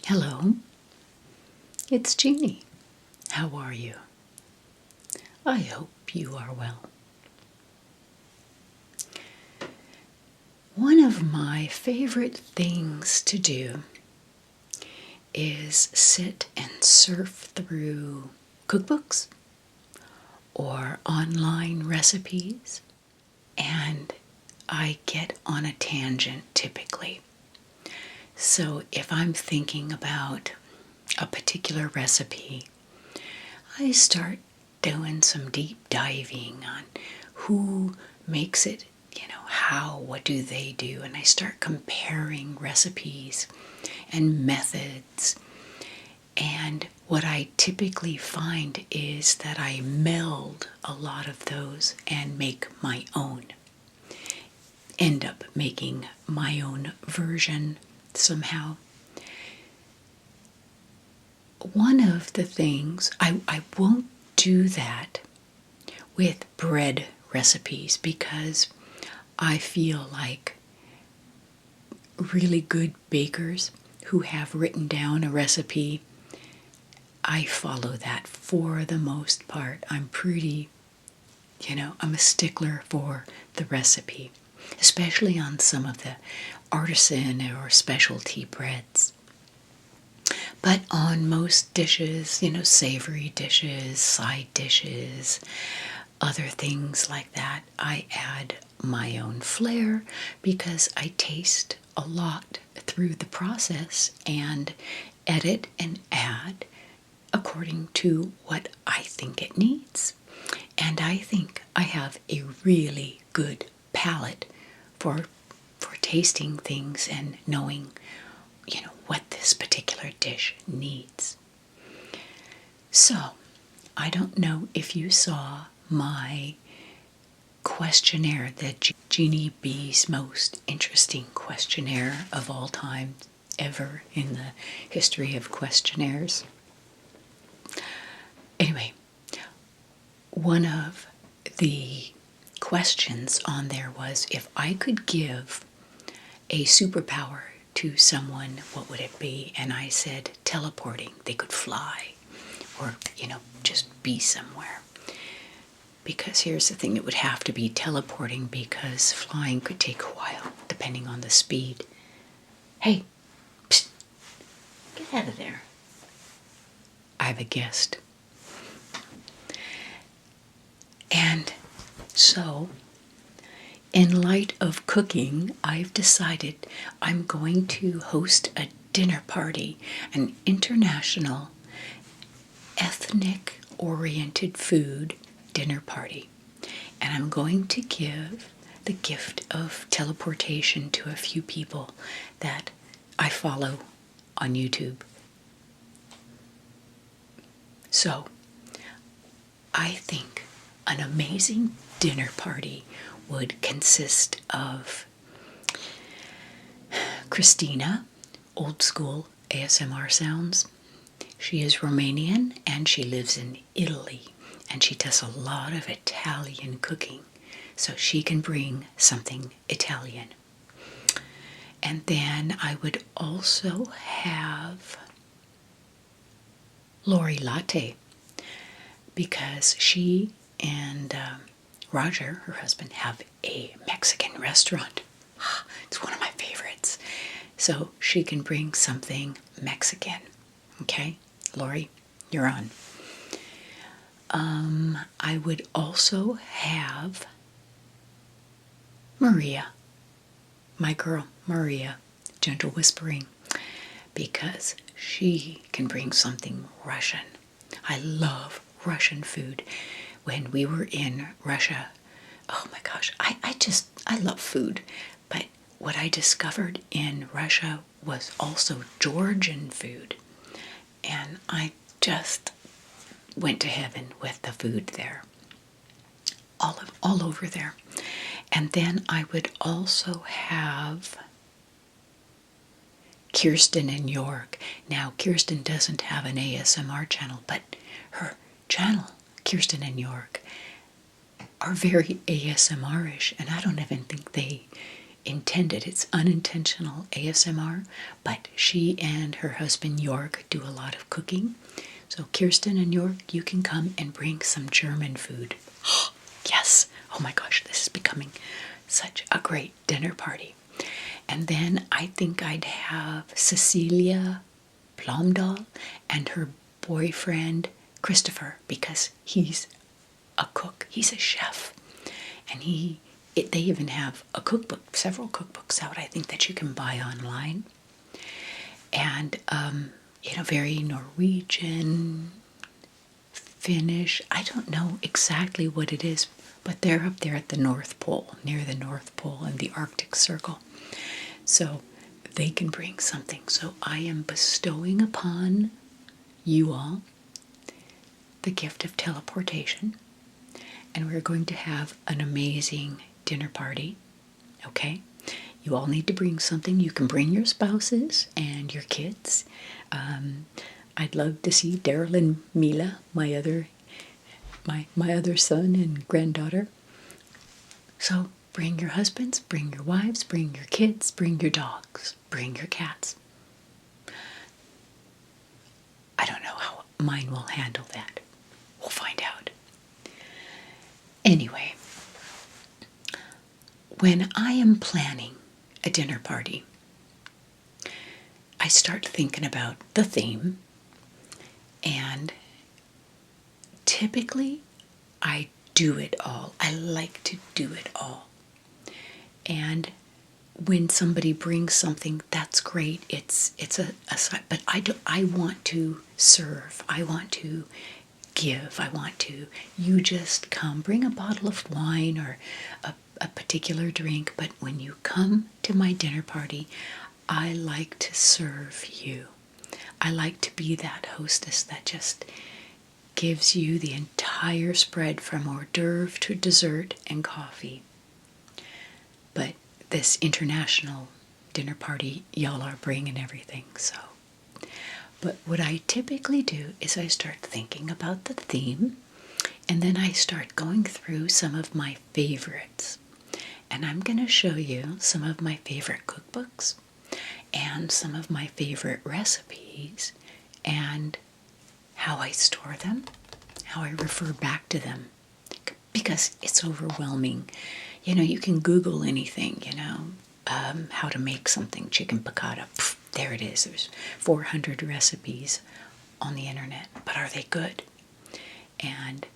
Hello, it's Jeannie. How are you? I hope you are well. One of my favorite things to do is sit and surf through cookbooks or online recipes, and I get on a tangent typically. So if I'm thinking about a particular recipe, I start doing some deep diving on who makes it, how, what do they do, and I start comparing recipes and methods. And what I typically find is that I meld a lot of those and make my own. End up making my own version somehow. One of the things, I won't do that with bread recipes because I feel like really good bakers who have written down a recipe, I follow that for the most part. I'm pretty, I'm a stickler for the recipe, especially on some of the artisan or specialty breads. But on most dishes, savory dishes, side dishes, other things like that, I add my own flair because I taste a lot through the process and edit and add according to what I think it needs. And I think I have a really good palate for tasting things and knowing, what this particular dish needs. So, I don't know if you saw my questionnaire, the Jeannie B's most interesting questionnaire of all time ever in the history of questionnaires. Anyway, one of the questions on there was if I could give a superpower to someone, what would it be? And I said teleporting. They could fly or, just be somewhere. Because here's the thing, it would have to be teleporting because flying could take a while depending on the speed. Hey, psst, get out of there. I have a guest. And so, in light of cooking, I've decided I'm going to host a dinner party, an international ethnic-oriented food dinner party. And I'm going to give the gift of teleportation to a few people that I follow on YouTube. So, I think an amazing dinner party would consist of Christina, old school ASMR sounds. She is Romanian and she lives in Italy and she does a lot of Italian cooking, so she can bring something Italian. And then I would also have Lori Latte because she and Roger, her husband, have a Mexican restaurant. It's one of my favorites. So she can bring something Mexican. Okay, Lori, you're on. I would also have Maria, my girl, Maria, gentle whispering, because she can bring something Russian. I love Russian food. When we were in Russia, oh my gosh, I love food. But what I discovered in Russia was also Georgian food. And I just went to heaven with the food there. All over there. And then I would also have Kirsten in York. Now, Kirsten doesn't have an ASMR channel, but her channel, Kirsten in York, are very ASMR-ish, and I don't even think they intended. It's unintentional ASMR, but she and her husband York do a lot of cooking. So Kirsten and York, you can come and bring some German food. Yes! Oh my gosh, this is becoming such a great dinner party. And then I think I'd have Cecilia Blomdahl and her boyfriend Christopher, because he's a cook, he's a chef, and they even have a cookbook, several cookbooks out, I think, that you can buy online. And very Norwegian, Finnish, I don't know exactly what it is, but they're up there at the North Pole, near the North Pole and the Arctic Circle. So they can bring something. So I am bestowing upon you all the gift of teleportation. And we're going to have an amazing dinner party. Okay? You all need to bring something. You can bring your spouses and your kids. I'd love to see Daryl and Mila, my other son and granddaughter. So bring your husbands, bring your wives, bring your kids, bring your dogs, bring your cats. I don't know how mine will handle that. We'll find out. Anyway, when I am planning a dinner party, I start thinking about the theme, and typically I do it all. I like to do it all. And when somebody brings something, that's great. It's a side, but I want to serve. I want to give. I want to, you just come, bring a bottle of wine or a particular drink, but when you come to my dinner party, I like to serve you. I like to be that hostess that just gives you the entire spread from hors d'oeuvre to dessert and coffee. But this international dinner party, y'all are bringing everything, so. But what I typically do is I start thinking about the theme, and then I start going through some of my favorites. And I'm going to show you some of my favorite cookbooks and some of my favorite recipes and how I store them, how I refer back to them, because it's overwhelming. You can Google anything, how to make something, chicken piccata. Pff, there it is. There's 400 recipes on the internet, but are they good? And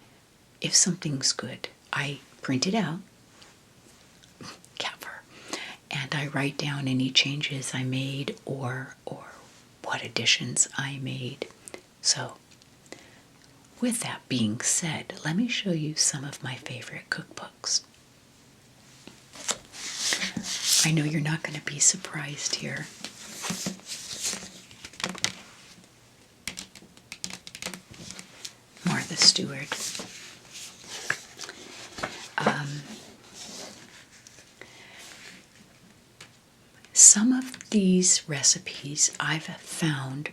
if something's good, I print it out, cover, and I write down any changes I made or what additions I made. So, with that being said, let me show you some of my favorite cookbooks. I know you're not going to be surprised here. Martha Stewart. Some of these recipes I've found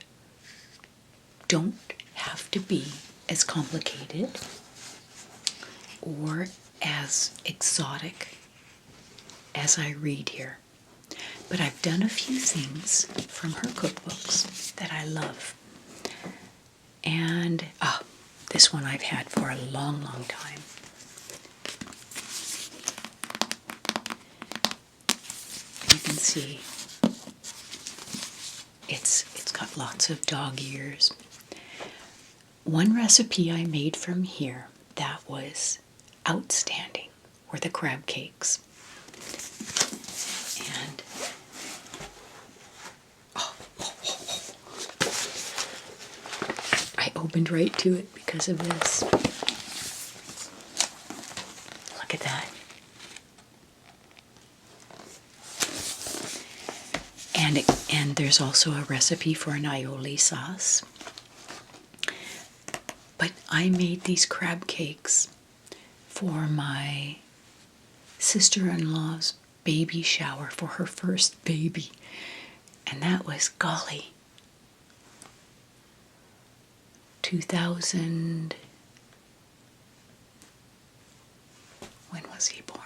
don't have to be as complicated or as exotic as I read here. But I've done a few things from her cookbooks that I love. And this one I've had for a long, long time. You can see it's got lots of dog ears. One recipe I made from here that was outstanding were the crab cakes. And I opened right to it because of this. Look at that. And there's also a recipe for an aioli sauce. But I made these crab cakes for my sister-in-law's baby shower for her first baby. And that was, golly, 2000, when was he born?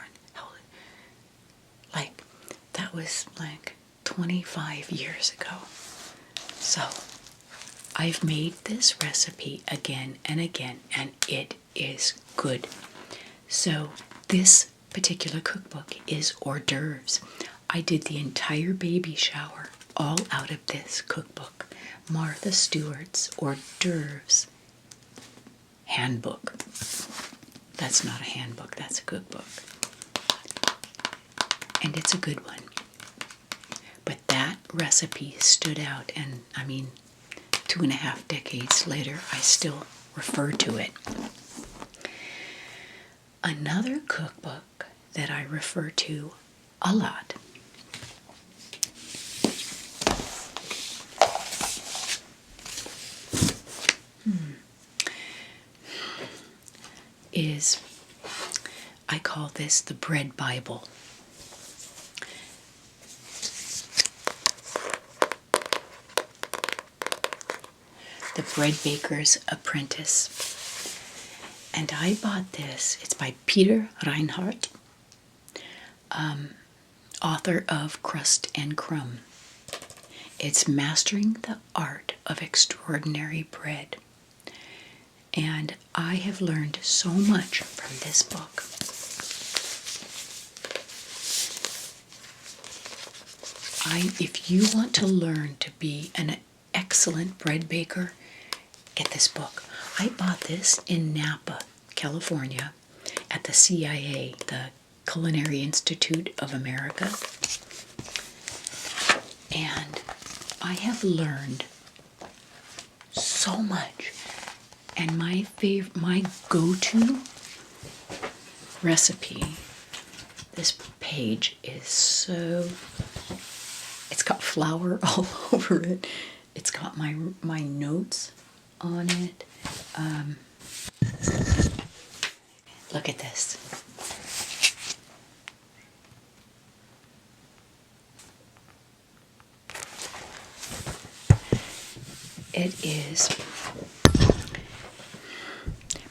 Like that was like 25 years ago. So I've made this recipe again and again, and it is good. So this particular cookbook is hors d'oeuvres. I did the entire baby shower all out of this cookbook. Martha Stewart's hors d'oeuvres handbook. That's not a handbook, that's a cookbook. And it's a good one. But that recipe stood out, and I mean, 2.5 decades later, I still refer to it. Another cookbook that I refer to a lot is, I call this the Bread Bible. The Bread Baker's Apprentice. And I bought this. It's by Peter Reinhardt, author of Crust and Crumb. It's Mastering the Art of Extraordinary Bread. And I have learned so much from this book. If you want to learn to be an excellent bread baker, get this book. I bought this in Napa, California, at the CIA, the Culinary Institute of America. And I have learned so much. And my go-to recipe, this page is so, it's got flour all over it. It's got my notes on it. Look at this. It is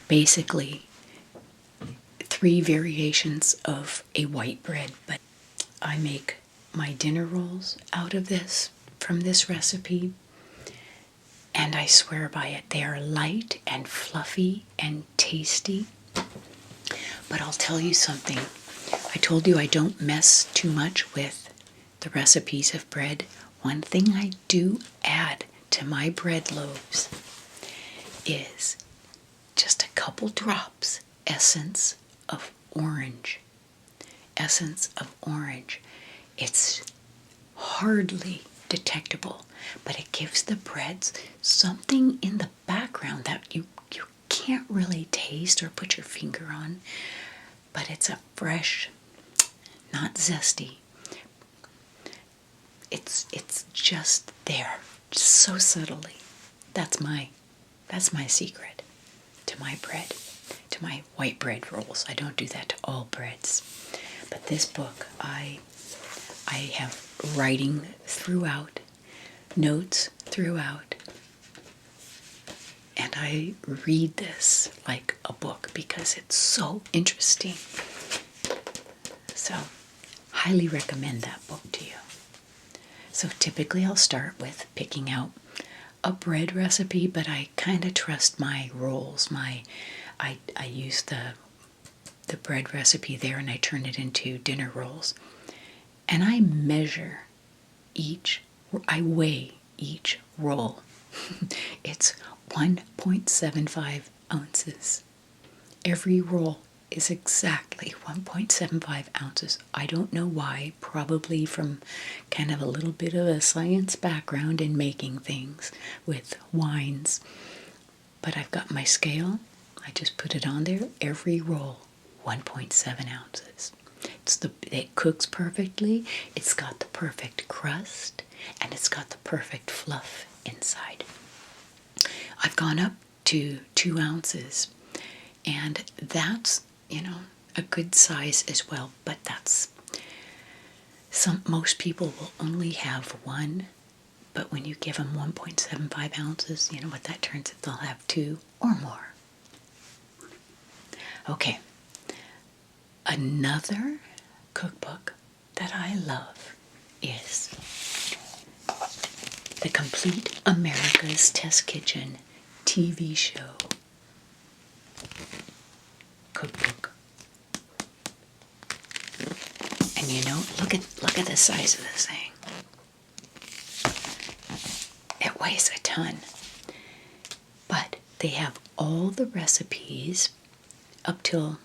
basically 3 variations of a white bread, but I make my dinner rolls out of this, from this recipe, and I swear by it. They are light and fluffy and tasty. But I'll tell you something. I told you I don't mess too much with the recipes of bread. One thing I do add to my bread loaves is just a couple drops essence of orange. Essence of orange. It's hardly detectable, but it gives the breads something in the background that you can't really taste or put your finger on, but it's a fresh, not zesty. It's just there, so subtly. That's my secret to my bread, to my white bread rolls. I don't do that to all breads. But this book, I have writing throughout, notes throughout, and I read this like a book because it's so interesting. So, highly recommend that book to you. So typically I'll start with picking out a bread recipe, but I kind of trust my rolls. I use the bread recipe there and I turn it into dinner rolls. And I measure I weigh each roll. It's 1.75 ounces. Every roll is exactly 1.75 ounces. I don't know why, probably from kind of a little bit of a science background in making things with wines. But I've got my scale. I just put it on there. Every roll, 1.7 ounces. It cooks perfectly. It's got the perfect crust, and it's got the perfect fluff inside. I've gone up to 2 ounces, and that's, a good size as well, but most people will only have one, but when you give them 1.75 ounces, you know what that turns it, they'll have 2 or more. Okay, another cookbook that I love is the Complete America's Test Kitchen TV show cookbook. And you know, look at the size of this thing. It weighs a ton. But they have all the recipes up till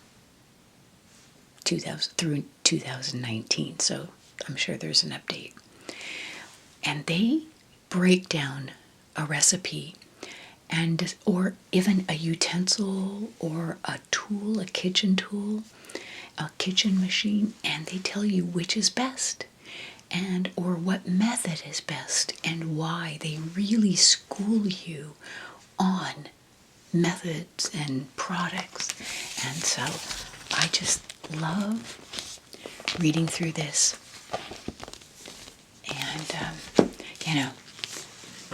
2019, so I'm sure there's an update. And they break down a recipe and or even a utensil or a tool, a kitchen tool, a kitchen machine, and they tell you which is best and or what method is best and why. They really school you on methods and products. And so I just love reading through this and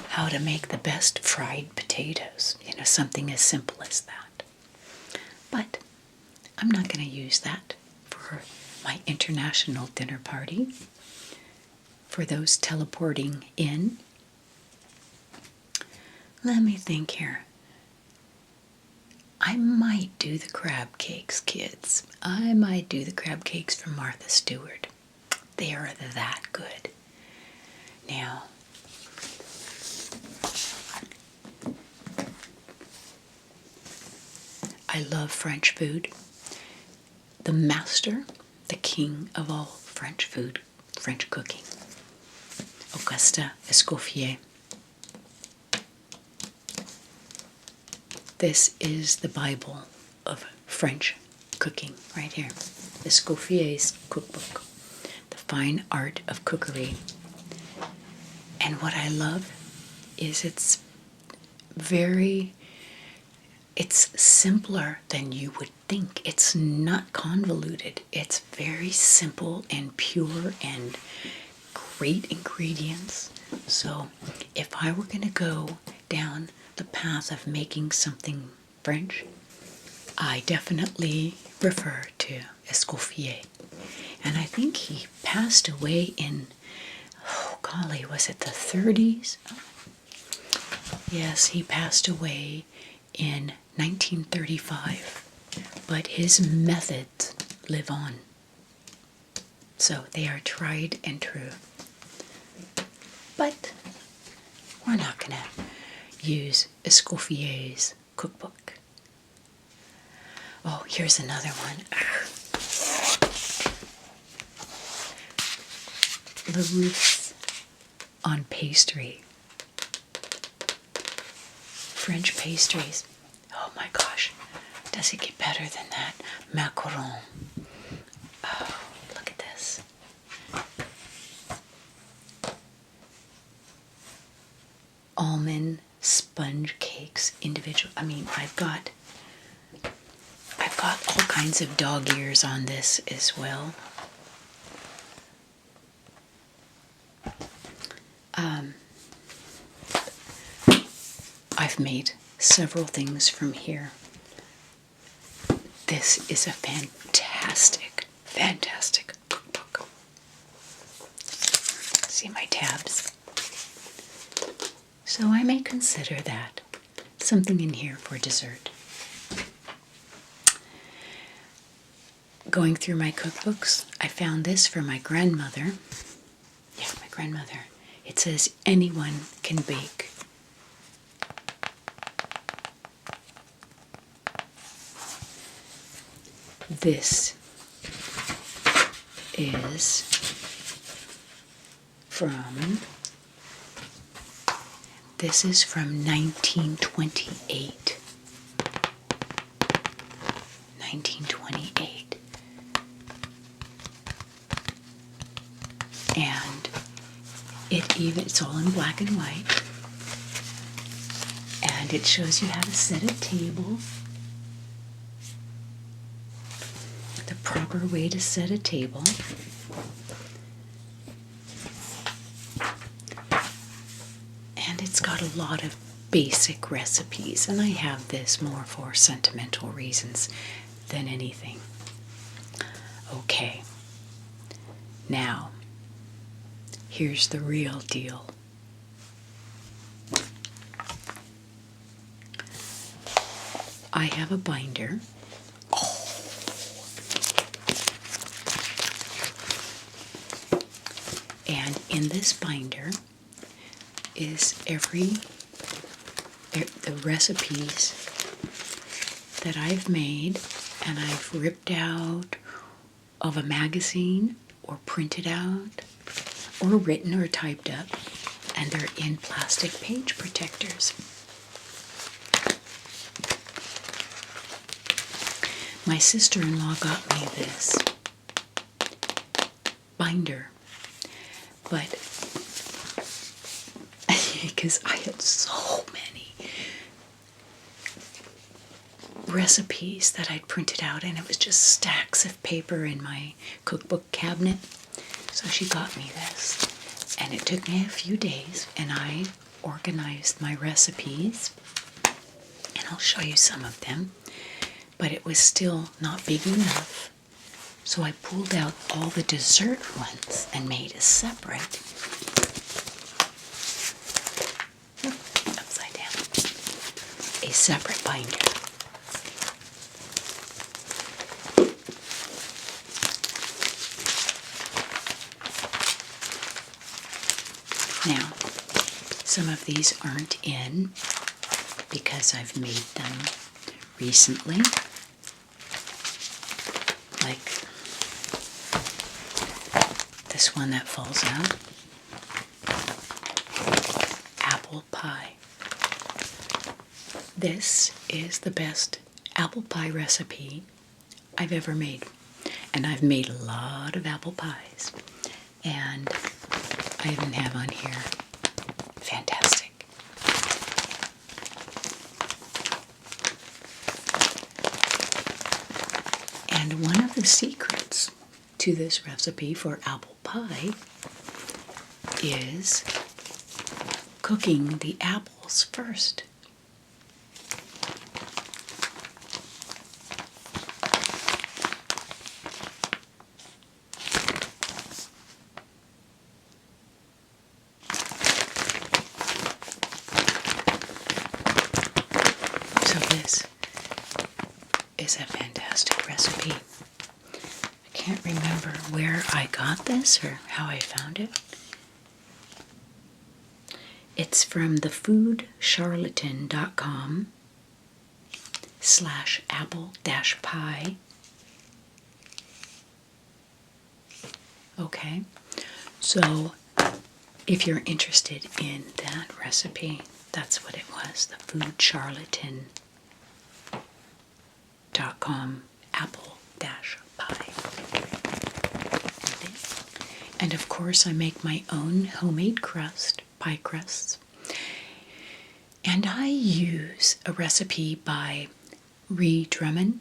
how to make the best fried potatoes, something as simple as that. But I'm not going to use that for my international dinner party. For those teleporting in, let me think here. I might do the crab cakes, kids. I might do the crab cakes from Martha Stewart. They are that good. Now, I love French food. The master, the king of all French food, French cooking, Auguste Escoffier. This is the Bible of French cooking right here. Escoffier's cookbook, The Fine Art of Cookery. And what I love is it's simpler than you would think. It's not convoluted. It's very simple and pure and great ingredients. So if I were going to go down the path of making something French, I definitely refer to Escoffier. And I think he passed away in, was it the 30s? Yes, he passed away in 1935, but his methods live on. So they are tried and true. But we're not going to use Escoffier's cookbook. Oh, here's another one. Larousse on pastry. French pastries. Oh my gosh, does it get better than that? Macaron. Oh, look at this. Almond sponge cakes, individual. I've got all kinds of dog ears on this as well. I've made several things from here. This is a fantastic cookbook. See my tabs? So I may consider that something in here for dessert. Going through my cookbooks, I found this for my grandmother. Yeah, my grandmother. It says anyone can bake. This is from 1928. 1928. And it's all in black and white. And it shows you how to set a table. The proper way to set a table. And it's got a lot of basic recipes, and I have this more for sentimental reasons than anything. Okay, now here's the real deal. I have a binder. And in this binder is the recipes that I've made and I've ripped out of a magazine or printed out or written or typed up, and they're in plastic page protectors. My sister-in-law got me this binder, but because I had so many recipes that I'd printed out, and it was just stacks of paper in my cookbook cabinet. So she got me this, and it took me a few days, and I organized my recipes, and I'll show you some of them, but it was still not big enough. So I pulled out all the dessert ones and made a separate, upside down, a separate binder. Now, some of these aren't in because I've made them recently, like this one that falls out, apple pie. This is the best apple pie recipe I've ever made, and I've made a lot of apple pies, and I even have on here, fantastic. And one of the secrets to this recipe for apple pie is cooking the apples first. This is a fantastic recipe. I can't remember where I got this or how I found it. It's from thefoodcharlatan.com/apple-pie. Okay, so if you're interested in that recipe, that's what it was, thefoodcharlatan.com apple-pie. And of course I make my own homemade pie crusts. And I use a recipe by Ree Drummond.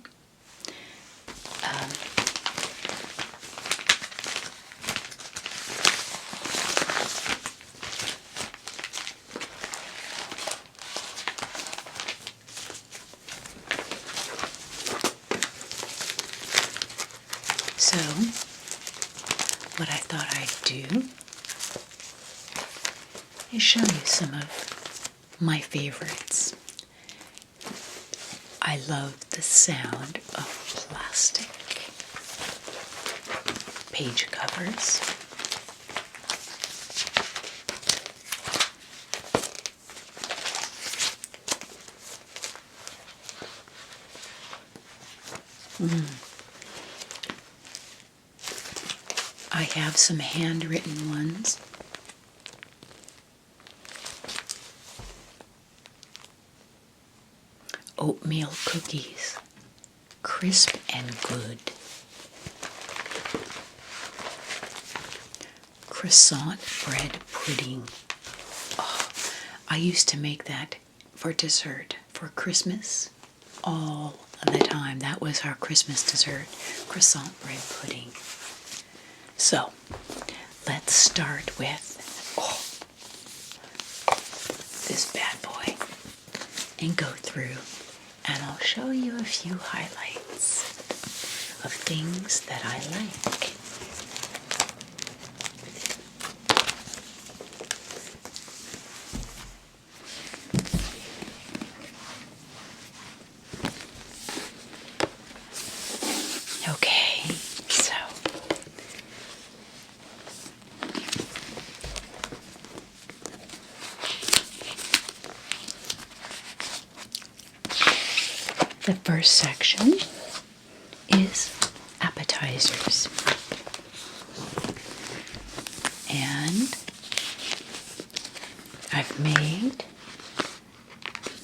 So, what I thought I'd do is show you some of my favorites. I love the sound of plastic page covers. I have some handwritten ones. Oatmeal cookies, crisp and good. Croissant bread pudding. Oh, I used to make that for dessert for Christmas all the time. That was our Christmas dessert, croissant bread pudding. So, let's start with this bad boy and go through, and I'll show you a few highlights of things that I like. first section is appetizers. And I've made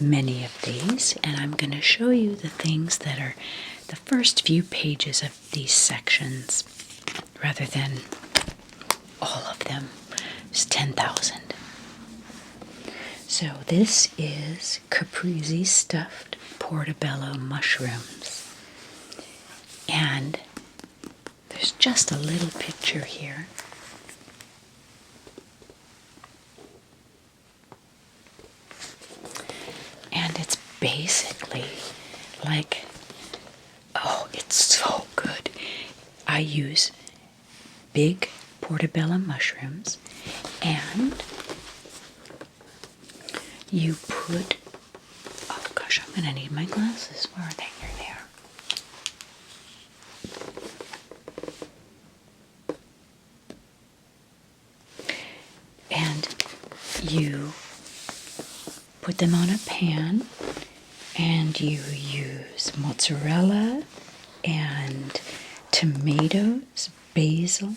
many of these, and I'm going to show you the things that are the first few pages of these sections rather than all of them. There's 10,000. So this is caprese stuffed portobello mushrooms. And there's just a little picture here. And it's basically like, oh, it's so good. I use big portobello mushrooms, and you put, oh gosh, I'm gonna need my glasses. Where are they? Here they are. And you put them on a pan, and you use mozzarella and tomatoes, basil,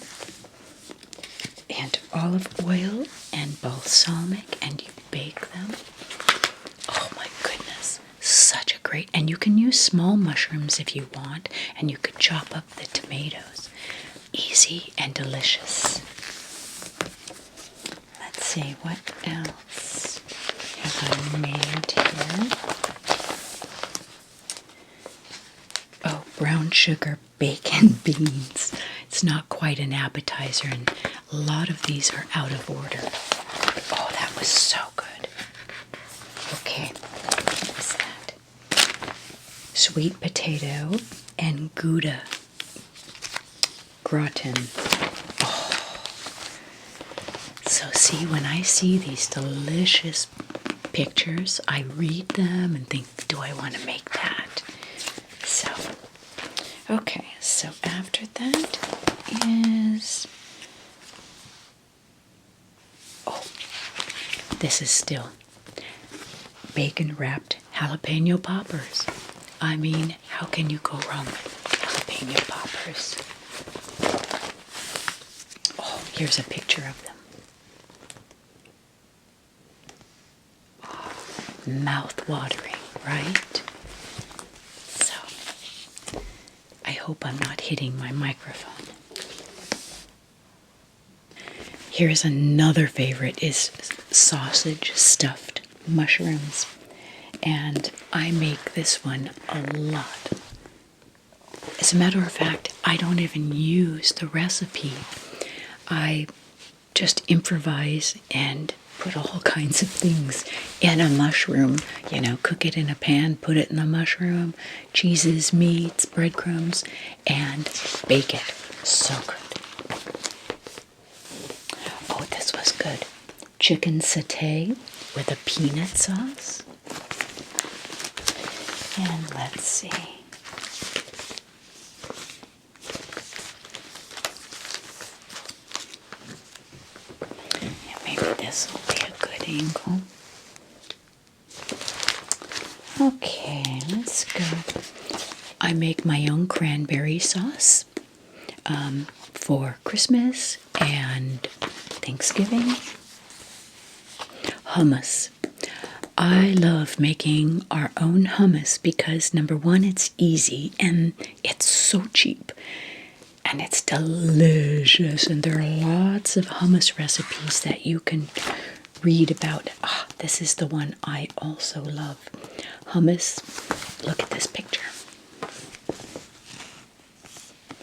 and olive oil and balsamic, and you bake them. Oh my goodness, such a great, and you can use small mushrooms if you want, and you could chop up the tomatoes. Easy and delicious. Let's see, what else have I made here? Oh, brown sugar bacon beans. It's not quite an appetizer, and a lot of these are out of order. Oh, that was so good. Okay, what was that? Sweet potato and Gouda gratin. Oh. So see, when I see these delicious pictures, I read them and think, do I want to make that? So, okay, so after that is, oh, this is still bacon wrapped jalapeno poppers. I mean, how can you go wrong with jalapeno poppers? Oh, here's a picture of them. Oh, mouth-watering, right? So, I hope I'm not hitting my microphone. Here's another favorite, is sausage stuffed mushrooms. And I make this one a lot. As a matter of fact, I don't even use the recipe. I just improvise and put all kinds of things in a mushroom. You know, cook it in a pan, put it in the mushroom, cheeses, meats, breadcrumbs, and bake it. So good. Oh, this was good. Chicken satay with a peanut sauce. And let's see. Yeah, maybe this will be a good angle. Okay, let's go. I make my own cranberry sauce for Christmas and Thanksgiving. Hummus. I love making our own hummus because, number one, it's easy and it's so cheap. And it's delicious. And there are lots of hummus recipes that you can read about. Ah, this is the one I also love. Hummus. Look at this picture.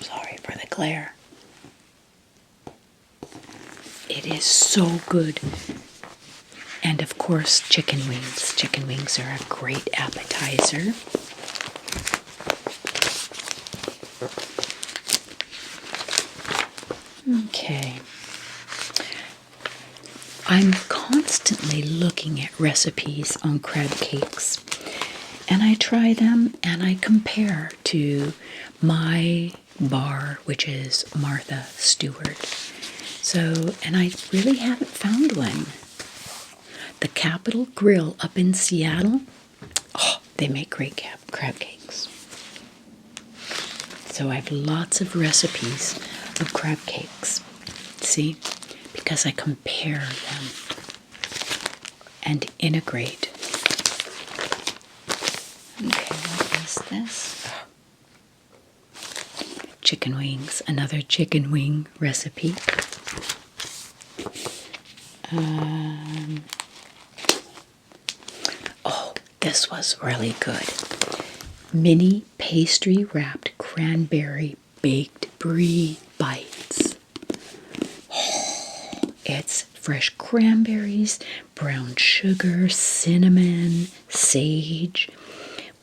Sorry for the glare. It is so good. And of course, chicken wings. Chicken wings are a great appetizer. Okay. I'm constantly looking at recipes on crab cakes, and I try them and I compare to my bar, which is Martha Stewart. So, and I really haven't found one. The Capitol Grill up in Seattle, oh, they make great crab cakes. So I have lots of recipes of crab cakes. See? Because I compare them and integrate. Okay, what is this? Oh. Chicken wings, another chicken wing recipe. Oh, this was really good. Mini pastry wrapped cranberry baked brie bites. Oh, it's fresh cranberries, brown sugar, cinnamon, sage,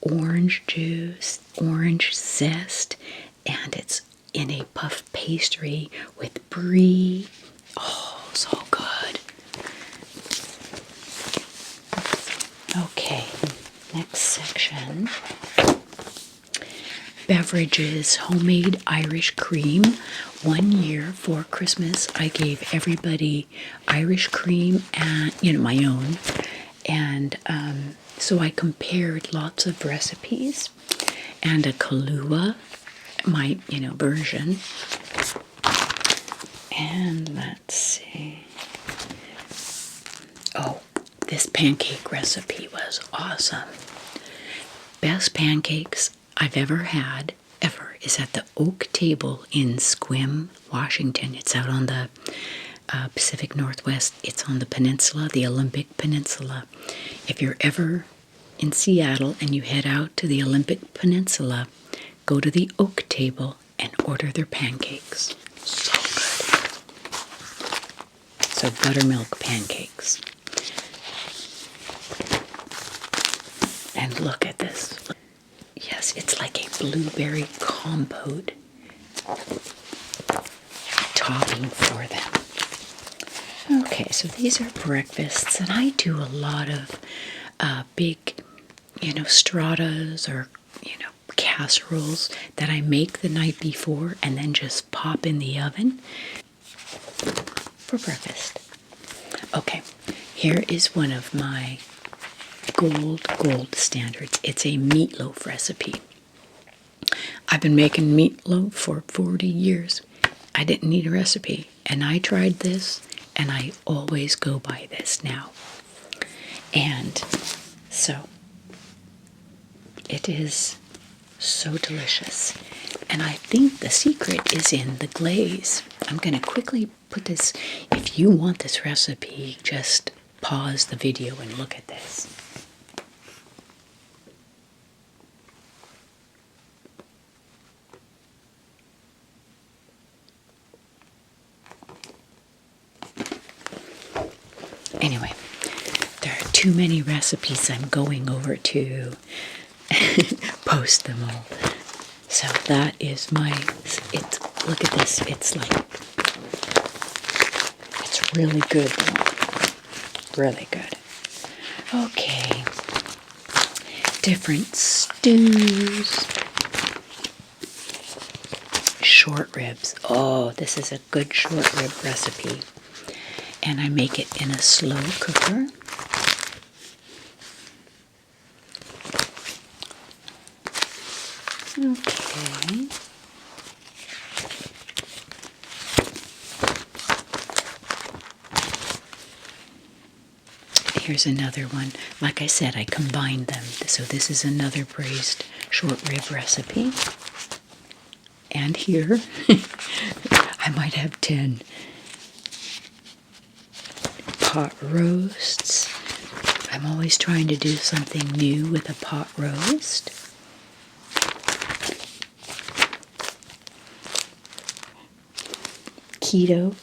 orange juice, orange zest, and it's in a puff pastry with brie. Oh, so good. Okay, next section. Beverages, homemade Irish cream. 1 year for Christmas, I gave everybody Irish cream and, my own. And so I compared lots of recipes and a Kahlua, my, version. And let's see. Oh, this pancake recipe was awesome. Best pancakes I've ever had, is at the Oak Table in Sequim, Washington. It's out on the Pacific Northwest. It's on the peninsula, the Olympic Peninsula. If you're ever in Seattle and you head out to the Olympic Peninsula, go to the Oak Table and order their pancakes. So good. So buttermilk pancakes. And look at this. Yes, it's like a blueberry compote topping for them. Okay, so these are breakfasts, and I do a lot of big, stratas or, casseroles that I make the night before and then just pop in the oven for breakfast. Okay, here is one of my gold standards. It's a meatloaf recipe. I've been making meatloaf for 40 years. I didn't need a recipe, and I tried this, and I always go by this now. And so it is so delicious. And I think the secret is in the glaze. I'm going to quickly put this. If you want this recipe, just pause the video and look at this. Anyway, there are too many recipes I'm going over to post them all. So that is look at this, it's really good though. Really good. Okay. Different stews. Short ribs. Oh, this is a good short rib recipe. And I make it in a slow cooker. Okay. Here's another one. Like I said, I combined them. So this is another braised short rib recipe. And here, I might have 10 pot roasts. I'm always trying to do something new with a pot roast. Keto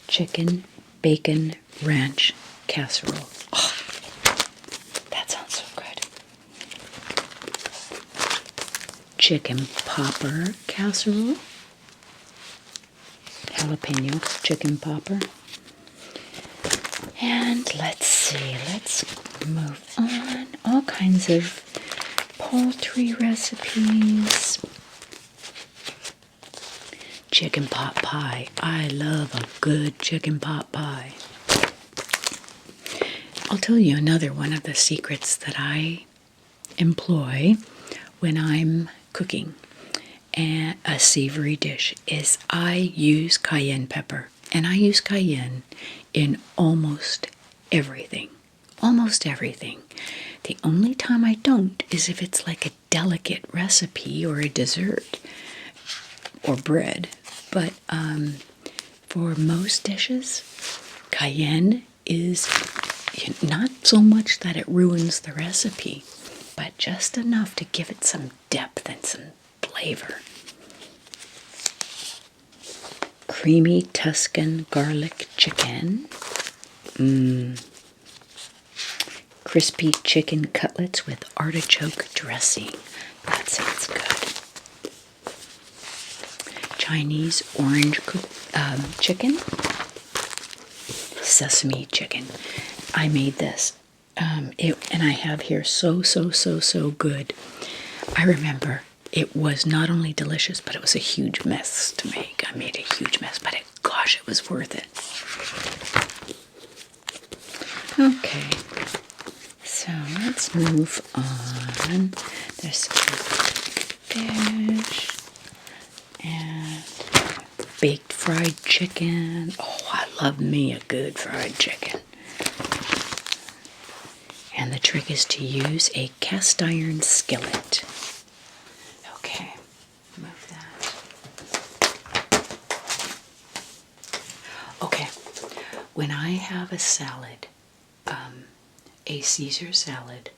chicken bacon ranch casserole. Oh, that sounds so good. Chicken popper casserole. Jalapeno chicken popper. And let's move on. All kinds of poultry recipes. Chicken pot pie. I love a good chicken pot pie. I'll tell you another one of the secrets that I employ when I'm cooking. and a savory dish is I use cayenne pepper. And I use cayenne in almost everything. Almost everything. The only time I don't is if it's like a delicate recipe or a dessert or bread. But for most dishes, cayenne is not so much that it ruins the recipe, but just enough to give it some depth and some flavor. Creamy Tuscan garlic chicken. Crispy chicken cutlets with artichoke dressing. That sounds good. Chinese orange chicken. Sesame chicken. I made this. And I have here so good. I remember it was not only delicious, but it was a huge mess to make. I made a huge mess, but gosh, it was worth it. Okay, so let's move on. There's fish and baked fried chicken. Oh, I love me a good fried chicken. And the trick is to use a cast iron skillet. Okay, move that. Okay, when I have a salad, a Caesar salad,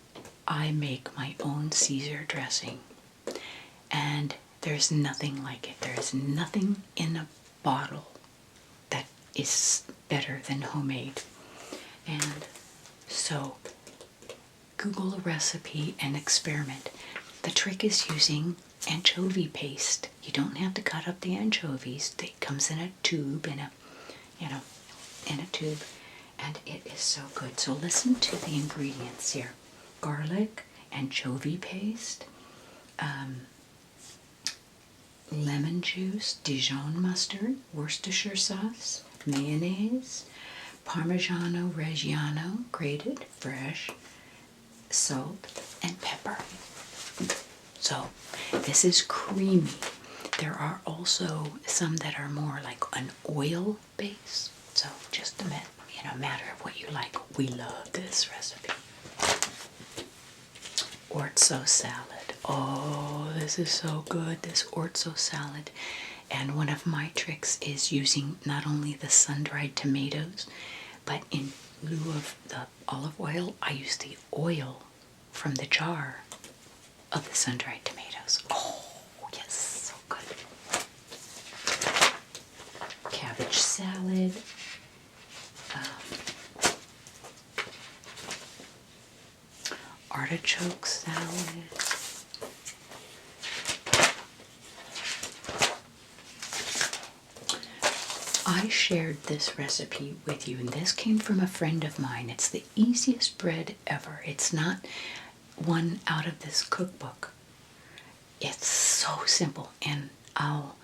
I make my own Caesar dressing. And there's nothing like it. There is nothing in a bottle that is better than homemade. And so Google a recipe and experiment. The trick is using anchovy paste. You don't have to cut up the anchovies. It comes in a tube, in a tube, and it is so good. So listen to the ingredients here: garlic, anchovy paste, lemon juice, Dijon mustard, Worcestershire sauce, mayonnaise, Parmigiano Reggiano, grated, fresh, salt, and pepper. So this is creamy. There are also some that are more like an oil base. So just a matter of what you like. We love this recipe. Orzo salad. Oh, this is so good, this orzo salad. And one of my tricks is using not only the sun-dried tomatoes, but in lieu of the olive oil, I use the oil from the jar of the sun-dried tomatoes. Oh, yes, so good. Cabbage salad. Artichoke salad. I shared this recipe with you, and this came from a friend of mine. It's the easiest bread ever. It's not one out of this cookbook. It's so simple, and I'll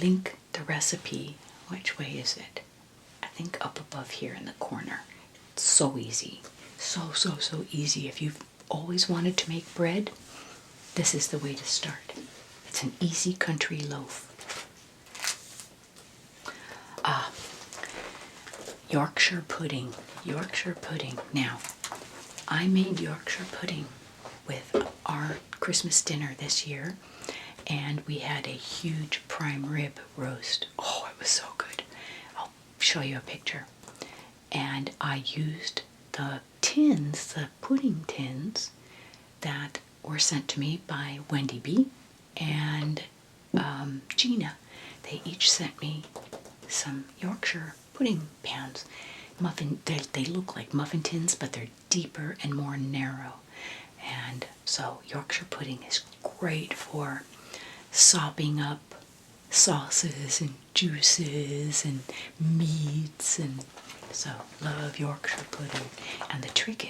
link the recipe. Which way is it? I think up above here in the corner. It's so easy. So easy. If you've always wanted to make bread, this is the way to start. It's an easy country loaf. Yorkshire pudding. Yorkshire pudding. Now, I made Yorkshire pudding with our Christmas dinner this year, and we had a huge prime rib roast. Oh, it was so good. I'll show you a picture. And I used the tins, the pudding tins, that were sent to me by Wendy B and Gina. They each sent me some Yorkshire pudding pans. They look like muffin tins, but they're deeper and more narrow. And so Yorkshire pudding is great for sopping up sauces and juices and meats, and so love Yorkshire pudding. And the trick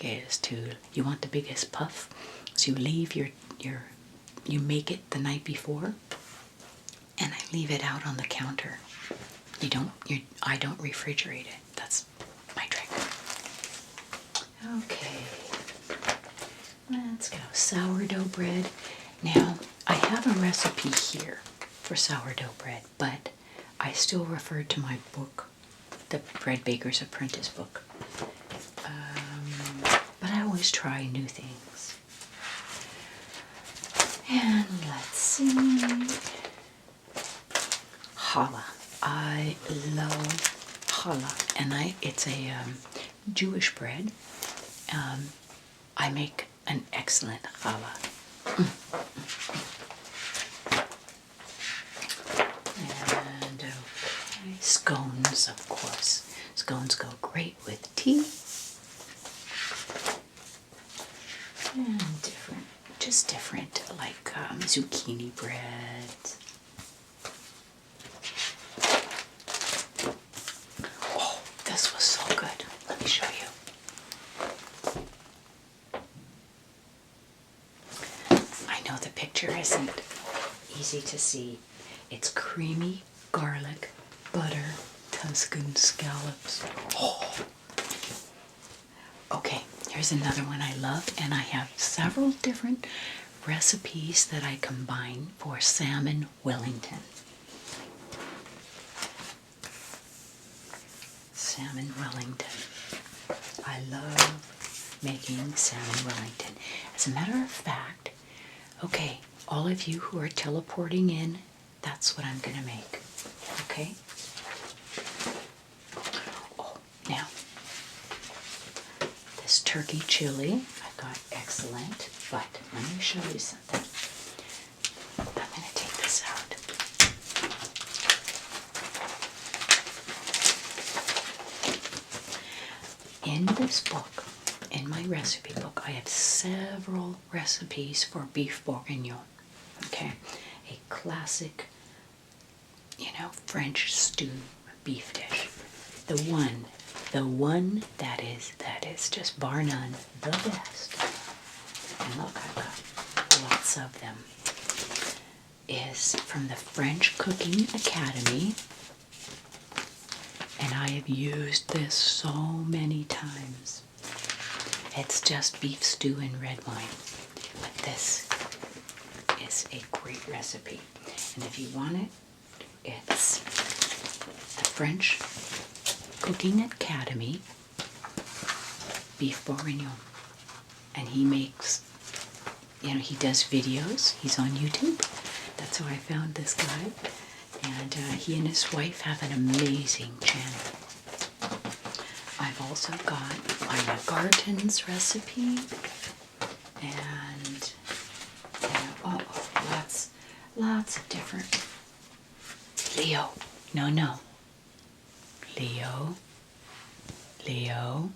is to, you want the biggest puff, so you leave you make it the night before, and I leave it out on the counter. I don't refrigerate it. That's my trick. Okay, let's go. Sourdough bread. Now, I have a recipe here for sourdough bread, but I still refer to my book, the Bread Baker's Apprentice book. But I always try new things. And let's see. Challah. I love challah, and it's a Jewish bread. I make an excellent challah. And okay, scones, of course. Scones go great with tea. And different, like zucchini bread. Oh, this was so good. Let me show you. I know the picture isn't easy to see. It's creamy garlic, butter, Tuscan scallops. Oh. Okay, here's another one I love, and I have several different recipes that I combine for salmon Wellington. Salmon Wellington. I love making salmon Wellington. As a matter of fact, okay, all of you who are teleporting in, that's what I'm going to make. Okay? Oh, now, this turkey chili, I got excellent, but let me show you something. I'm going to take this out. In this book, in my recipe book, I have several recipes for beef bourguignon. Okay, a classic, French stew beef dish. The one that is just bar none the best. And look, I've got lots of them. Is from the French Cooking Academy. And I have used this so many times. It's just beef stew and red wine. But this is a great recipe. And if you want it, it's the French Cooking Academy beef bourguignon. And he makes, he does videos. He's on YouTube. That's how I found this guy. And he and his wife have an amazing channel. I've also got my Garton's recipe. And, lots of different. Leo. No. Leo.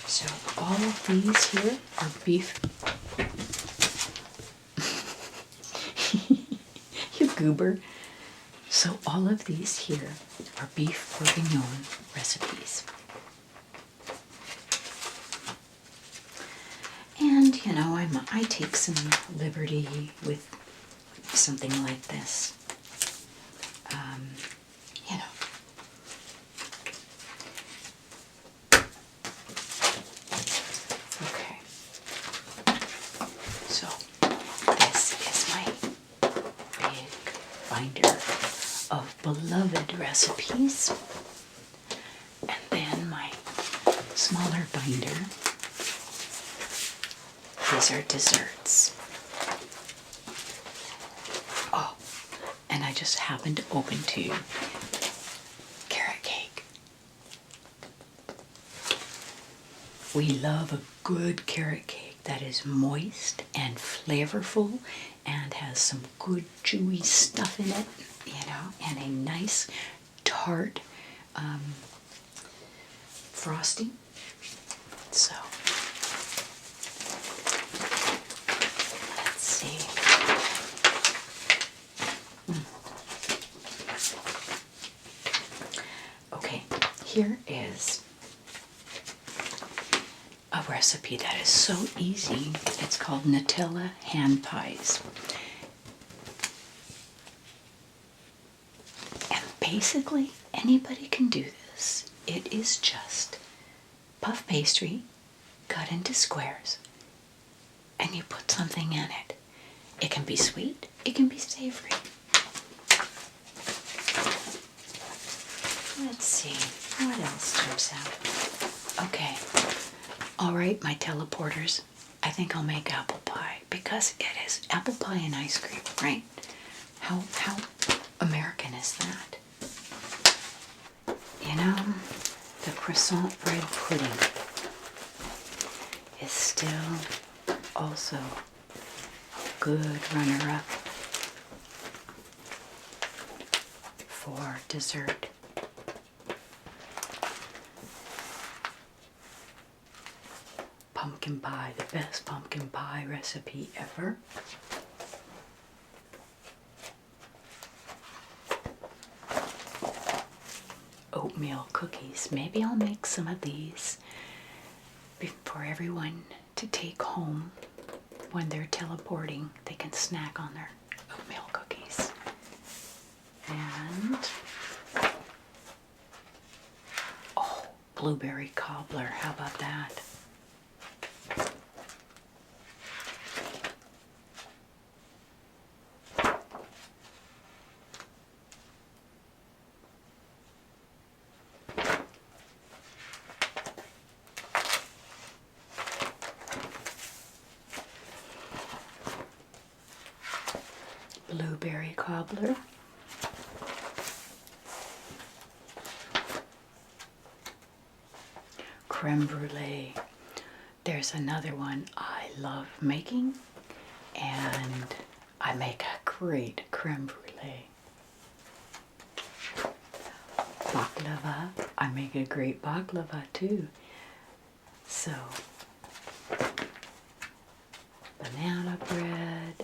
So all of these here are beef. You goober. So all of these here are beef bourguignon recipes. And, I take some liberty with something like this. Okay. So, this is my big binder of beloved recipes. And then my smaller binder. These are desserts. Oh, and I just happened to open two. Carrot cake. We love a good carrot cake that is moist and flavorful and has some good chewy stuff in it, and a nice tart frosting. So, let's see. Okay, here is a recipe that is so easy. It's called Nutella hand pies. And basically, anybody can do this. It is just puff pastry, cut into squares, and you put something in it. It can be sweet, it can be savory. Let's see, what else jumps out? Okay, all right, my teleporters, I think I'll make apple pie because it is apple pie and ice cream, right? How American is that? You know, the croissant bread pudding is still also a good runner-up for dessert. Pumpkin pie, the best pumpkin pie recipe ever. Oatmeal cookies. Maybe I'll make some of these for everyone to take home when they're teleporting. They can snack on their oatmeal cookies. And oh, blueberry cobbler. How about that? Blueberry cobbler. Creme brulee. There's another one I love making, and I make a great creme brulee. Baklava. I make a great baklava too. So, banana bread.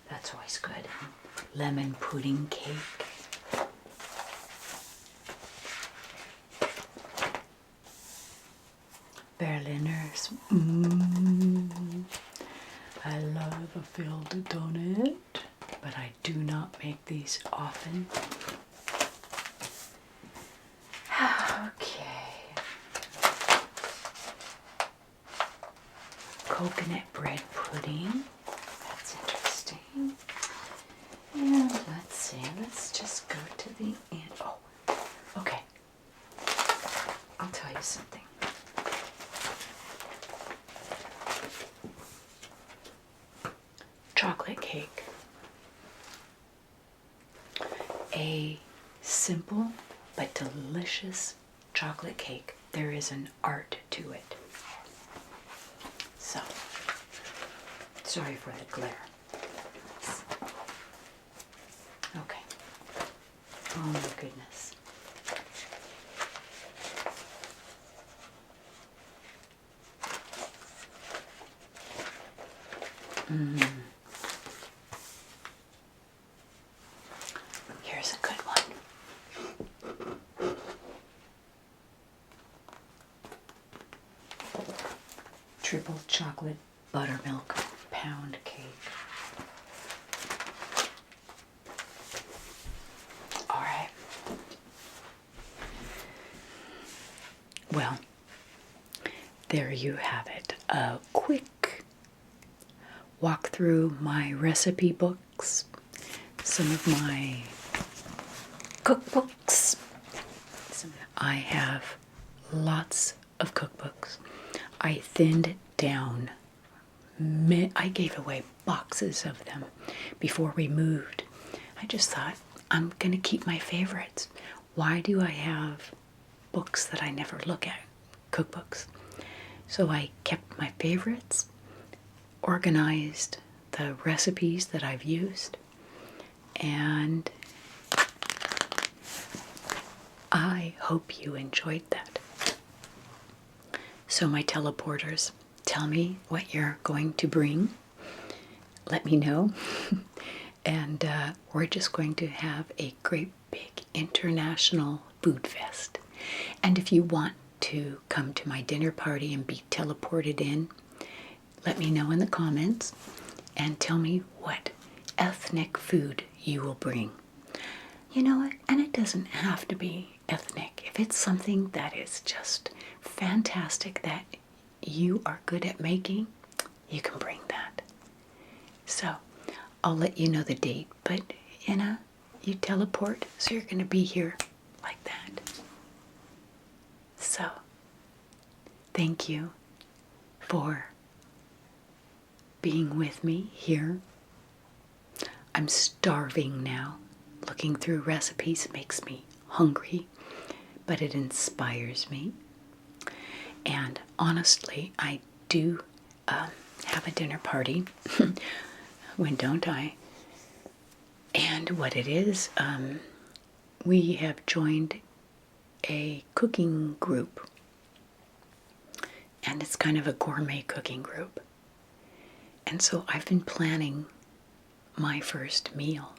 That's always good. Lemon pudding cake. Berliners. I love a filled donut, but I do not make these often. Okay. Coconut bread pudding. That's interesting. And let's see, let's just go to the end. Oh, okay. I'll tell you something. Chocolate cake. A simple but delicious chocolate cake. There is an art to it. So, sorry for the glare. Okay. Oh my goodness. Here's a good one. Triple chocolate buttermilk pound cake. All right. Well, there you have it. A quick walk through my recipe books, some of my cookbooks. I have lots of cookbooks. I thinned it down. I gave away boxes of them before we moved. I just thought, I'm going to keep my favorites. Why do I have books that I never look at? Cookbooks. So I kept my favorites, organized the recipes that I've used, and I hope you enjoyed that. So my teleporters, tell me what you're going to bring. Let me know. And we're just going to have a great big international food fest. And if you want to come to my dinner party and be teleported in, let me know in the comments and tell me what ethnic food you will bring. You know what? And it doesn't have to be ethnic. If it's something that is just fantastic that you are good at making, you can bring that. So I'll let you know the date, but you teleport, so you're going to be here like that. So thank you for being with me here. I'm starving now. Looking through recipes makes me hungry, but it inspires me. And honestly, I do have a dinner party. When don't I? And what it is, we have joined a cooking group. And it's kind of a gourmet cooking group. And so I've been planning my first meal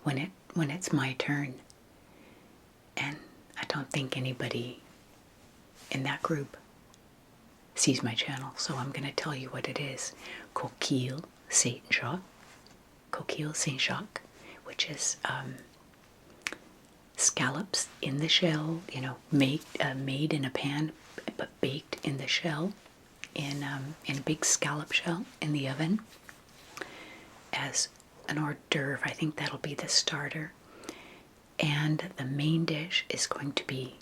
when it's my turn. And I don't think anybody in that group sees my channel, so I'm going to tell you what it is. Coquille Saint-Jacques, which is scallops in the shell, made in a pan, but baked in the shell, in a big scallop shell in the oven as an hors d'oeuvre. I think that'll be the starter. And the main dish is going to be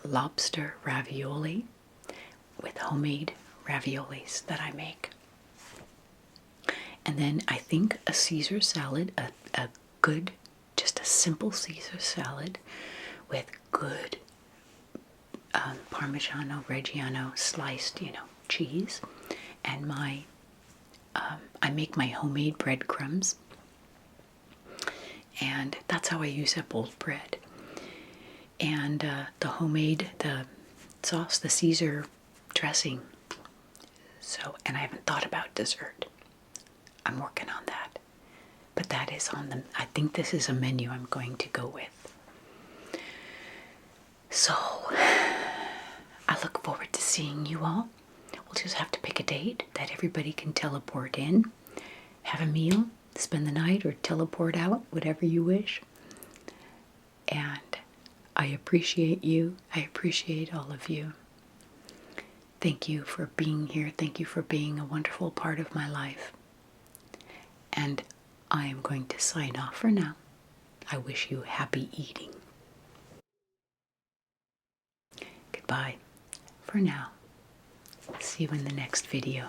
lobster ravioli with homemade raviolis that I make. And then I think a Caesar salad, a good, just a simple Caesar salad with good Parmigiano Reggiano sliced, cheese. And I make my homemade breadcrumbs. And that's how I use up old bread. And the sauce, the Caesar dressing. So, and I haven't thought about dessert. I'm working on that. But that is I think this is a menu I'm going to go with. So, I look forward to seeing you all. We'll just have to pick a date that everybody can teleport in, have a meal, spend the night, or teleport out, whatever you wish. And I appreciate you. I appreciate all of you. Thank you for being here. Thank you for being a wonderful part of my life. And I am going to sign off for now. I wish you happy eating. Goodbye for now. See you in the next video.